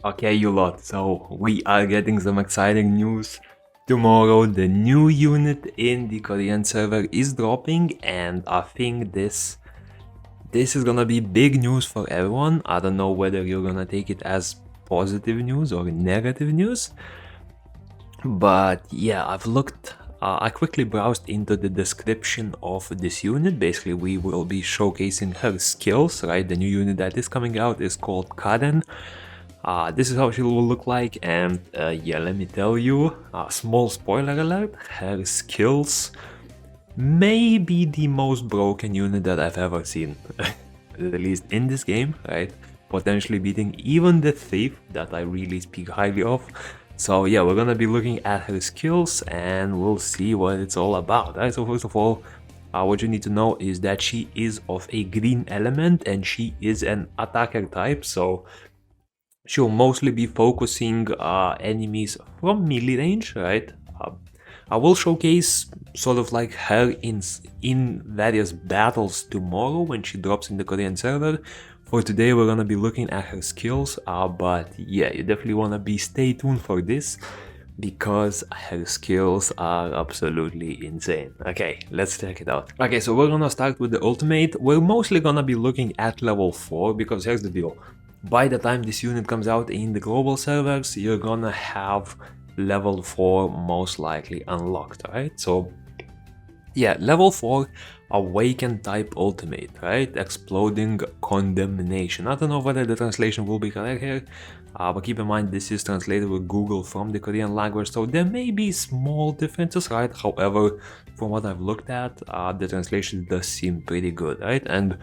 Okay, you lot, so we are getting some exciting news. Tomorrow, the new unit in the Korean server is dropping, and I think this is gonna be big news for everyone. I don't know whether you're gonna take it as positive news or negative news, but yeah, I quickly browsed into the description of this unit. Basically, we will be showcasing her skills, right? The new unit that is coming out is called Caden. This is how she will look like, and yeah, let me tell you, small spoiler alert, her skills may be the most broken unit that I've ever seen, at least in this game, right? Potentially beating even the Thief that I really speak highly of. So yeah, we're gonna be looking at her skills and we'll see what it's all about, right? So first of all, what you need to know is that she is of a green element and she is an attacker type, so she'll mostly be focusing enemies from melee range, right? I will showcase sort of like her in various battles tomorrow when she drops in the Korean server. For today we're gonna be looking at her skills, but yeah, you definitely wanna stay tuned for this because her skills are absolutely insane. Okay, let's check it out. Okay, so we're gonna start with the ultimate. We're mostly gonna be looking at level 4 because here's the deal. By the time this unit comes out in the global servers, you're gonna have level 4 most likely unlocked, right? So yeah, level 4 Awaken type ultimate, right? Exploding condemnation. I don't know whether the translation will be correct here, but keep in mind this is translated with Google from the Korean language, so there may be small differences, right? However, from what I've looked at, the translation does seem pretty good, right? And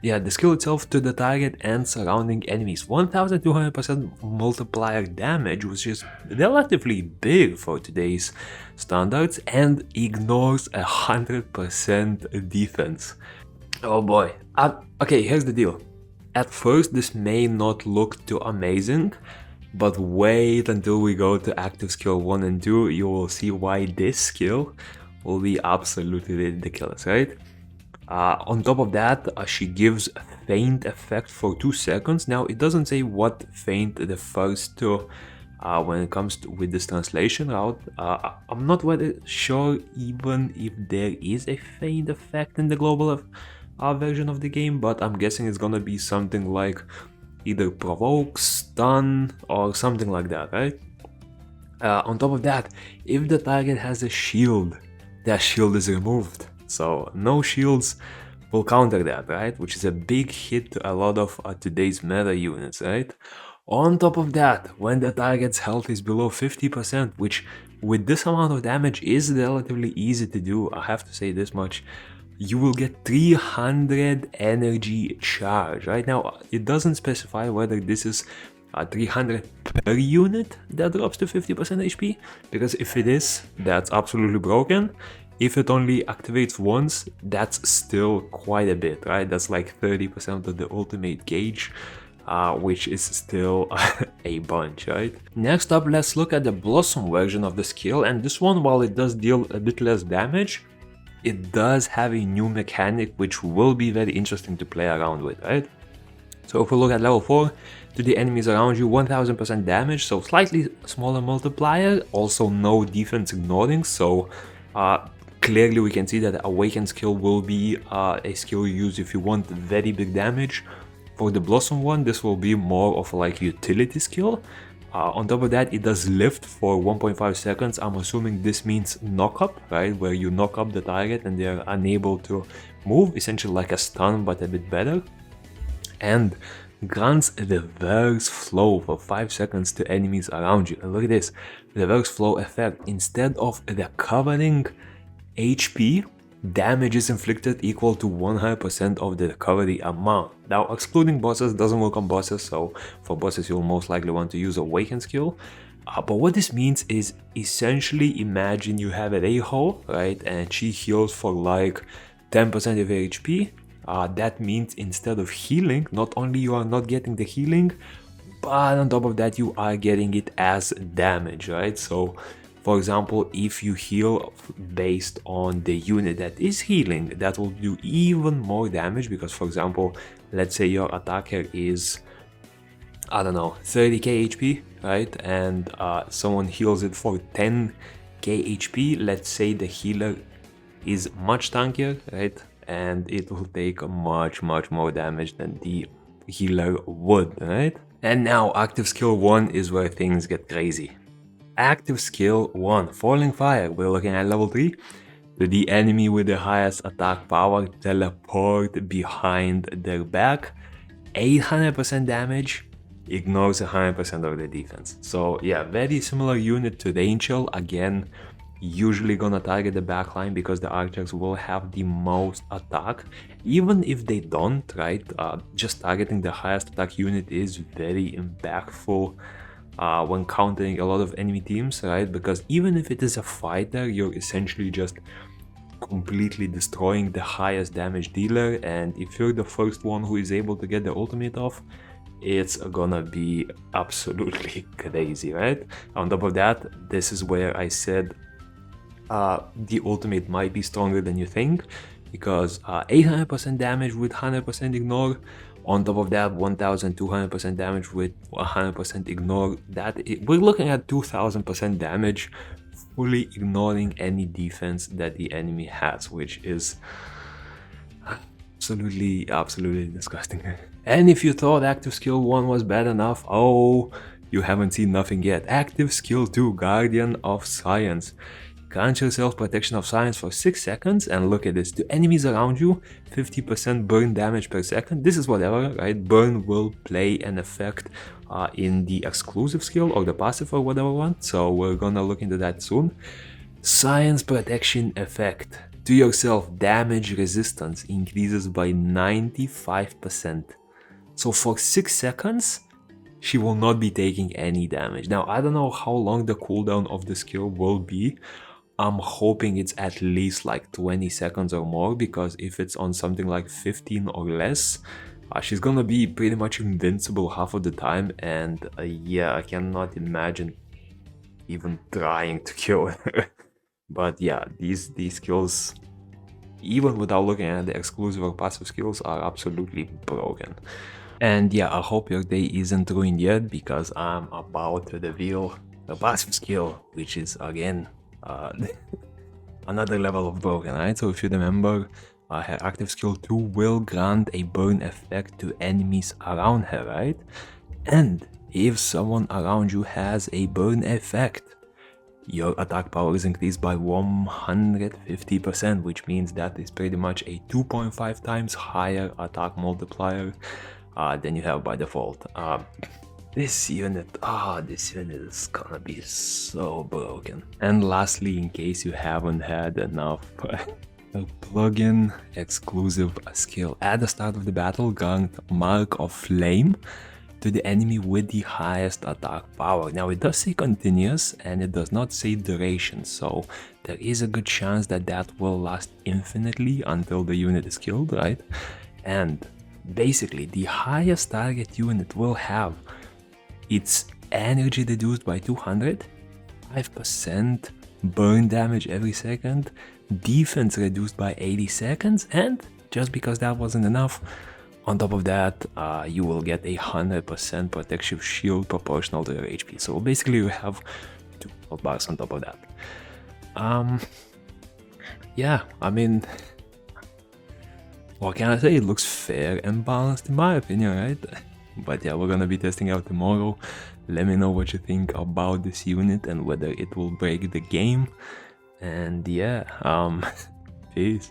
yeah, the skill itself to the target and surrounding enemies. 1200% multiplier damage, which is relatively big for today's standards, and ignores 100% defense. Oh boy. Okay, here's the deal. At first, this may not look too amazing, but wait until we go to active skill 1 and 2, you will see why this skill will be absolutely ridiculous, right? On top of that, she gives faint effect for 2 seconds. Now, it doesn't say what faint refers to when it comes to, with this translation route. I'm not really sure even if there is a faint effect in the global version of the game, but I'm guessing it's gonna be something like either provoke, stun, or something like that, right? On top of that, if the target has a shield, that shield is removed. So no shields will counter that, right? Which is a big hit to a lot of today's meta units, right? On top of that, when the target's health is below 50%, which with this amount of damage is relatively easy to do, I have to say this much, you will get 300 energy charge. Right now, it doesn't specify whether this is 300 per unit that drops to 50% HP, because if it is, that's absolutely broken. If it only activates once, that's still quite a bit, right? That's like 30% of the ultimate gauge, which is still a bunch, right? Next up, let's look at the Blossom version of the skill, and this one, while it does deal a bit less damage, it does have a new mechanic which will be very interesting to play around with, right? So if we look at level 4, to the enemies around you, 1000% damage, so slightly smaller multiplier, also no defense ignoring, so clearly we can see that the Awaken skill will be a skill you use if you want very big damage. For the Blossom one, this will be more of like utility skill. On top of that, it does lift for 1.5 seconds. I'm assuming this means knock up, right? Where you knock up the target and they're unable to move, essentially like a stun but a bit better. And grants reverse flow for 5 seconds to enemies around you. And look at this, reverse flow effect. Instead of recovering HP, damage is inflicted equal to 100% of the recovery amount. Now, excluding bosses doesn't work on bosses, so for bosses you'll most likely want to use Awaken skill. But what this means is, essentially imagine you have a Reiho, right, and she heals for like 10% of your HP. That means instead of healing, not only you are not getting the healing, but on top of that you are getting it as damage, right? So for example, if you heal based on the unit that is healing, that will do even more damage, because for example, let's say your attacker is I don't know, 30k HP, right? And someone heals it for 10k HP. Let's say the healer is much tankier, right? And it will take much more damage than the healer would, right? And now active skill 1 is where things get crazy. Active skill 1, Falling Fire. We're looking at level 3. To the enemy with the highest attack power, teleport behind their back. 800% damage, ignores 100% of the defense. So yeah, very similar unit to the Angel. Again, usually gonna target the backline because the archers will have the most attack. Even if they don't, right, just targeting the highest attack unit is very impactful when countering a lot of enemy teams, right? Because even if it is a fighter, you're essentially just completely destroying the highest damage dealer, and if you're the first one who is able to get the ultimate off, it's gonna be absolutely crazy, right? On top of that, this is where I said the ultimate might be stronger than you think, because 800% damage with 100% ignore. On top of that, 1200% damage with 100% ignore. We're looking at 2000% damage, fully ignoring any defense that the enemy has, which is absolutely disgusting. And if you thought active skill 1 was bad enough, oh, you haven't seen nothing yet. Active skill 2, Guardian of Science. Grant yourself protection of science for 6 seconds, and look at this. To enemies around you, 50% burn damage per second. This is whatever, right? Burn will play an effect in the exclusive skill or the passive or whatever one. So we're gonna look into that soon. Science protection effect. To yourself, damage resistance increases by 95%. So for 6 seconds, she will not be taking any damage. Now, I don't know how long the cooldown of the skill will be. I'm hoping it's at least like 20 seconds or more, because if it's on something like 15 or less, she's gonna be pretty much invincible half of the time, and yeah, I cannot imagine even trying to kill her. But yeah, these skills, even without looking at the exclusive or passive skills, are absolutely broken. And yeah, I hope your day isn't ruined yet, because I'm about to reveal the passive skill, which is again another level of broken, right? So if you remember, her active skill 2 will grant a burn effect to enemies around her, right? And if someone around you has a burn effect, your attack power is increased by 150%, which means that is pretty much a 2.5 times higher attack multiplier than you have by default. This unit is gonna be so broken. And lastly, in case you haven't had enough, a plugin exclusive skill. At the start of the battle, grant Mark of Flame to the enemy with the highest attack power. Now, it does say continuous and it does not say duration, so there is a good chance that that will last infinitely until the unit is killed, right? And basically, the highest target unit will have its energy reduced by 200, 5% burn damage every second, defense reduced by 80 seconds, and just because that wasn't enough, on top of that, you will get a 100% protective shield proportional to your HP. So basically you have 2 health bars on top of that. Yeah, I mean, what can I say? It looks fair and balanced in my opinion, right? But yeah, we're gonna be testing out tomorrow. Let me know what you think about this unit and whether it will break the game. And yeah, peace.